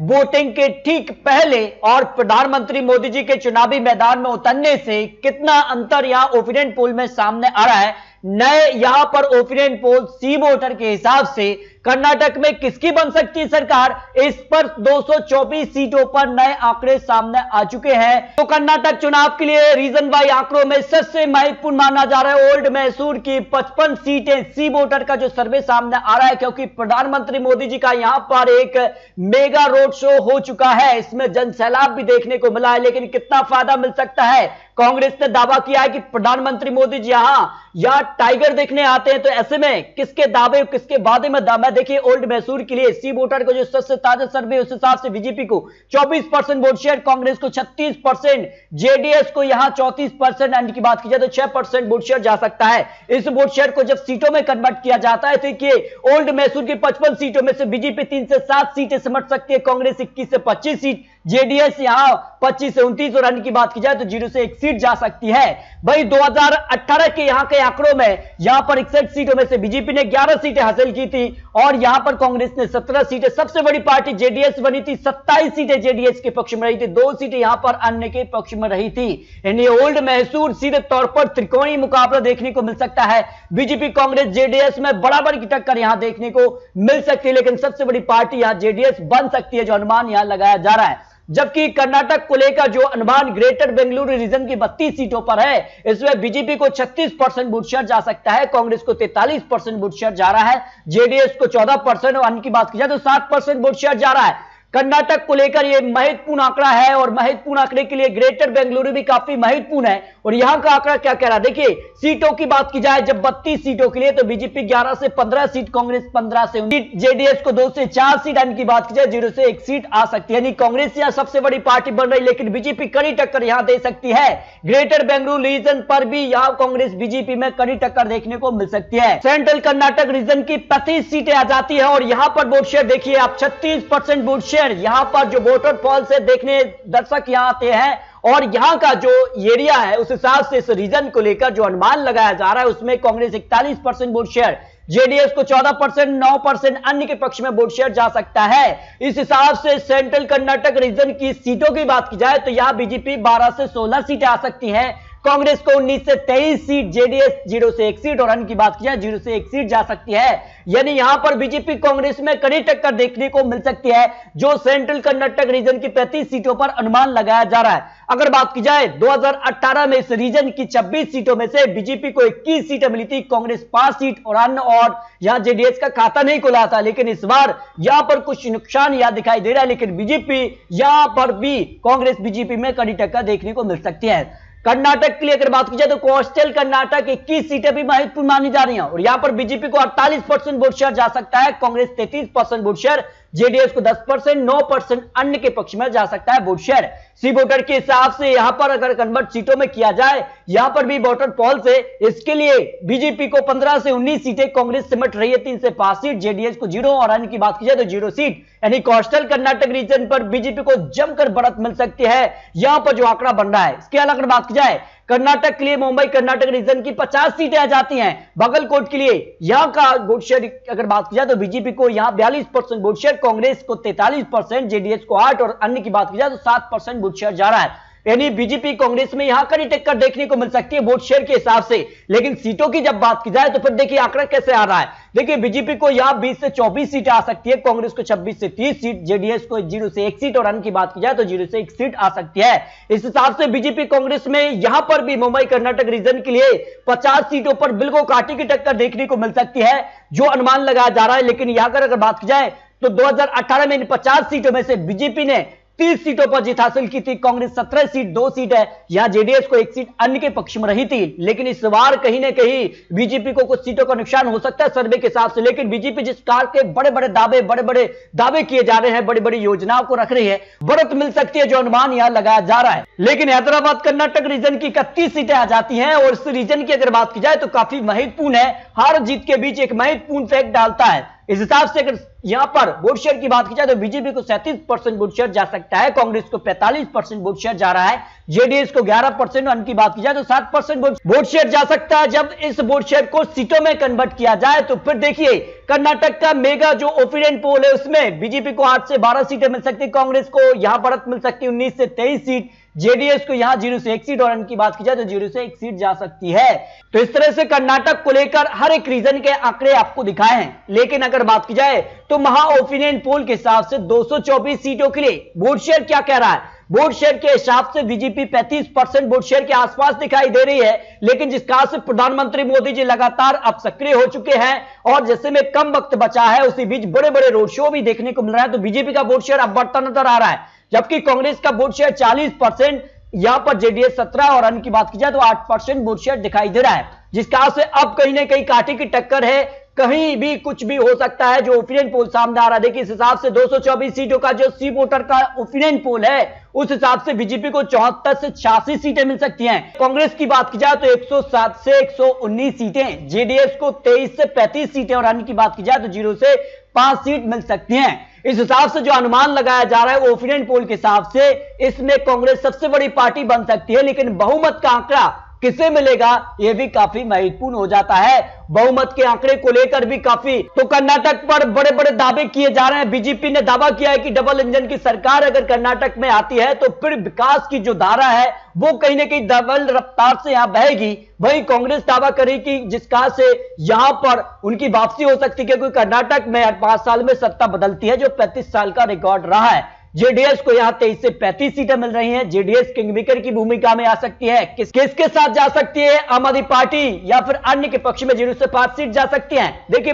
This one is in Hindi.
वोटिंग के ठीक पहले और प्रधानमंत्री मोदी जी के चुनावी मैदान में उतरने से कितना अंतर यहां ओपिनियन पोल में सामने आ रहा है। नए यहां पर ओपिनियन पोल सी वोटर के हिसाब से कर्नाटक में किसकी बन सकती है सरकार, इस पर 224 सीटों पर नए आंकड़े सामने आ चुके हैं। तो कर्नाटक चुनाव के लिए रीजन वाई आंकड़ों में सबसे महत्वपूर्ण माना जा रहा है ओल्ड मैसूर की 55 सीटें। सी वोटर का जो सर्वे सामने आ रहा है, क्योंकि प्रधानमंत्री मोदी जी का यहां पर एक मेगा रोड शो हो चुका है, इसमें जनसैलाब भी देखने को मिला है। लेकिन कितना फायदा मिल सकता है, कांग्रेस ने दावा किया है कि प्रधानमंत्री मोदी जी यहां टाइगर देखने आते हैं, तो ऐसे में किसके दावे किसके वादे में दावा। देखिए ओल्ड मैसूर के लिए सी वोटर का जो सबसे ताजा सर्वे उस हिसाब से बीजेपी को 24% वोट शेयर, कांग्रेस को 36%, जेडीएस को यहां 34%, एंड की बात की जाए तो 6% वोट शेयर जा सकता है। इस वोट शेयर को जब सीटों में कन्वर्ट किया जाता है, देखिए ओल्ड मैसूर की 55 सीटों में से बीजेपी 3 से 7 सीटें समझ सकती है, कांग्रेस 21 से 25 सीट, जेडीएस यहां 25 से 29, और अन्य की बात की जाए तो 0 से 1 सीट जा सकती है। भाई 2018 के यहां के आंकड़ों में यहां पर 61 सीटों में से बीजेपी ने 11 सीटें हासिल की थी और यहां पर कांग्रेस ने 17 सीटें। सबसे बड़ी पार्टी जेडीएस बनी थी, 27 सीटें जेडीएस के पक्ष में रही थी, 2 सीटें यहां पर अन्य के पक्ष में रही थी। यानी ओल्ड मैसूर सीधे तौर पर त्रिकोणीय मुकाबला देखने को मिल सकता है। बीजेपी कांग्रेस जेडीएस में बराबर की टक्कर यहां देखने को मिल सकती है, लेकिन सबसे बड़ी पार्टी यहां जेडीएस बन सकती है, जो अनुमान यहां लगाया जा रहा है। जबकि कर्नाटक को लेकर जो अनुमान ग्रेटर बेंगलुरु रीजन की 32 सीटों पर है, इसमें बीजेपी को 36% वोट शेयर जा सकता है, कांग्रेस को 43% वोट शेयर जा रहा है, जेडीएस को 14% और अन्य की बात की जाए तो 7% वोट शेयर जा रहा है। कर्नाटक को लेकर यह महत्वपूर्ण आंकड़ा है और महत्वपूर्ण आंकड़े के लिए ग्रेटर बेंगलुरु भी काफी महत्वपूर्ण है। और यहां का आंकड़ा क्या कह रहा है, देखिए सीटों की बात की जाए जब 32 सीटों के लिए, तो बीजेपी 11 से 15 सीट, कांग्रेस 15 से 19, जेडीएस को 2 से 4 सीट, अन्य की बात की जाए 0 से 1 सीट आ सकती है। यानी कांग्रेस यहां सबसे बड़ी पार्टी बन रही, लेकिन बीजेपी कड़ी टक्कर यहां दे सकती है। ग्रेटर बेंगलुरु रीजन पर भी यहां कांग्रेस बीजेपी में कड़ी टक्कर देखने को मिल सकती है। सेंट्रल कर्नाटक रीजन की 35 सीटें आ जाती है और यहां पर वोट शेयर देखिए आप 36% वोट शेयर यहां पर जो वोटर पॉल से देखने दर्शक यहां आते हैं, और यहां का जो एरिया है उस हिसाब से इस रीजन को लेकर जो अनुमान लगाया जा रहा है उसमें कांग्रेस 41% वोट शेयर, जेडीएस को 14%, 9% अन्य के पक्ष में वोट शेयर जा सकता है। इस हिसाब से सेंट्रल कर्नाटक रीजन की सीटों की बात की जाए तो यहां बीजेपी 12 से 16 सीटें आ सकती हैं, कांग्रेस को 19 से 23 सीट, जेडीएस 0 से 1 सीट और अन्य की बात की जाए 0 से 1 सीट जा सकती है। यानी यहां पर बीजेपी कांग्रेस में कड़ी टक्कर देखने को मिल सकती है, जो सेंट्रल कर्नाटक रीजन की 35 सीटों पर अनुमान लगाया जा रहा है। अगर बात की जाए 2018 में इस रीजन की 26 सीटों में से बीजेपी को 21 सीटें मिली थी, कांग्रेस 5 सीट और अन्य, और यहां जेडीएस का खाता नहीं खुला था। लेकिन इस बार यहां पर कुछ नुकसान यहां दिखाई दे रहा है, लेकिन बीजेपी यहां पर भी कांग्रेस बीजेपी में कड़ी टक्कर देखने को मिल सकती है। कर्नाटक के लिए अगर बात की जाए तो कोस्टल कर्नाटक 21 सीटें भी महत्वपूर्ण मानी जा रही हैं और यहां पर बीजेपी को 48% वोट शेयर जा सकता है, कांग्रेस 33% वोट शेयर, जेडीएस को 10%, 9% अन्य के पक्ष में जा सकता है वोट शेयर। सी वोटर के हिसाब से यहां पर अगर कन्वर्ट सीटों में किया जाए, यहां पर भी वोटर पॉल से इसके लिए बीजेपी को 15 से 19 सीटें, कांग्रेस सिमट रही है 3 से 5 सीट, जेडीएस को 0 और अन्य की बात की जाए तो 0 सीट। यानी कोस्टल कर्नाटक रीजन पर बीजेपी को जमकर बढ़त मिल सकती है, यहां पर जो आंकड़ा बन रहा है। इसके अलावा अगर बात की जाए कर्नाटक के लिए मुंबई कर्नाटक रीजन की 50 सीटें आ जाती हैं, बागलकोट के लिए यहां का वोट शेयर अगर बात की जाए तो बीजेपी को यहां 42% वोट शेयर, कांग्रेस को 43%, जेडीएस को 8 और अन्य की बात की जाए तो 7% वोट शेयर जा रहा है। यानी बीजेपी कांग्रेस में यहां कड़ी टक्कर देखने को मिल सकती है वोट शेयर के हिसाब से। लेकिन सीटों की जब बात की जाए तो फिर देखिए आंकड़ा कैसे आ रहा है। देखिए बीजेपी को यहां 20 से 24 सीटें आ सकती है, कांग्रेस को 26 से 30 सीट, जेडीएस को 0 से 1 सीट और अन्य की बात की जाए तो 0 से 1 सीट आ सकती है। इस हिसाब से बीजेपी कांग्रेस में यहां पर भी मुंबई कर्नाटक रीजन के लिए 50 सीटों पर बिल्कुल कांटे की टक्कर देखने को मिल सकती है, जो अनुमान लगाया जा रहा है। लेकिन यहां अगर बात की जाए तो 2018 में इन 50 सीटों में से बीजेपी ने 30 सीटों पर जीत हासिल की थी, कांग्रेस 17 सीट, 2 सीट है, यहां जेडीएस को 1 सीट अन्य के पक्ष में रही थी। लेकिन इस बार कहीं ना कहीं बीजेपी को कुछ सीटों का नुकसान हो सकता है सर्वे के हिसाब से। लेकिन बीजेपी जिस कार के बड़े बड़े दावे किए जा रहे हैं, बड़ी बड़ी योजनाओं को रख रही है, बढ़त मिल सकती है, जो अनुमान यहां लगाया जा रहा है। लेकिन हैदराबाद कर्नाटक रीजन की 31 सीटें आ जाती हैं और इस रीजन की अगर बात की जाए तो काफी महत्वपूर्ण है, हार जीत के बीच एक महत्वपूर्ण फैक्ट डालता है। इस हिसाब से अगर यहां पर वोट शेयर की बात की जाए तो बीजेपी को 37% वोट शेयर जा सकता है, कांग्रेस को 45% वोट शेयर जा रहा है, जेडीएस को 11%, और की बात की जाए तो 7% वोट शेयर जा सकता है। जब इस वोट शेयर को सीटों में कन्वर्ट किया जाए तो फिर देखिए कर्नाटक का मेगा जो ओपिनियन पोल है उसमें बीजेपी को 8 से 12 सीटें मिल सकती है, कांग्रेस को यहां बढ़त मिल सकती है 19 से 23 सीट, जेडीएस को यहां 0 से 1 सीट, और की बात की जाए तो 0 से 1 सीट जा सकती है। तो इस तरह से कर्नाटक को लेकर हर एक रीजन के आंकड़े आपको दिखाए हैं। लेकिन अगर बात की जाए तो महा ओपिनियन पोल के हिसाब से 224 सीटों के लिए वोट शेयर क्या कह रहा है, वोट शेयर के हिसाब से बीजेपी 35% वोट शेयर के आसपास दिखाई दे रही है। लेकिन जिस कहा से प्रधानमंत्री मोदी जी लगातार अब सक्रिय हो चुके हैं और जैसे में कम वक्त बचा है उसी बीच बड़े बड़े रोड शो भी देखने को मिल रहा है, तो बीजेपी का वोट शेयर अब बढ़ता नजर आ रहा है, जबकि कांग्रेस का वोट शेयर 40%, यहां पर जेडीएस 17 और अन्य की बात की जाए तो 8% वोट शेयर दिखाई दे रहा है। जिस कहा से अब कहीं ना कहीं कांटे की टक्कर है, कहीं भी कुछ भी हो सकता है। जो ओपिनियन पोल सामने आ रहा है, देखिए इस हिसाब से 224 सीटों का जो सी वोटर का ओपिनियन पोल है उस हिसाब से बीजेपी को 74 से 86 सीटें मिल सकती हैं। कांग्रेस की बात की जाए तो 107 से 119 सीटें, जेडीएस को 23 से 35 सीटें, और अन्य की बात की जाए तो 0 से 5 सीट मिल सकती हैं। इस हिसाब से जो अनुमान लगाया जा रहा है वो ओपिनियन पोल के हिसाब से इसमें कांग्रेस सबसे बड़ी पार्टी बन सकती है, लेकिन बहुमत का आंकड़ा किसे मिलेगा यह भी काफी महत्वपूर्ण हो जाता है। बहुमत के आंकड़े को लेकर भी काफी तो कर्नाटक पर बड़े बड़े दावे किए जा रहे हैं। बीजेपी ने दावा किया है कि डबल इंजन की सरकार अगर कर्नाटक में आती है तो फिर विकास की जो धारा है वो कहीं ना कहीं डबल रफ्तार से यहां बहेगी। वहीं कांग्रेस दावा करेगी जिस कहा से यहां पर उनकी वापसी हो सकती है, क्योंकि कर्नाटक में हर 5 साल में सत्ता बदलती है जो 35 साल का रिकॉर्ड रहा है। जेडीएस को यहां 23 से 35 सीटें मिल रही हैं, जेडीएस किंगमेकर की भूमिका में आ सकती है। किसके साथ जा सकती है, आम आदमी पार्टी या फिर अन्य के पक्ष में 0 से 5 सीट जा सकती हैं। देखिए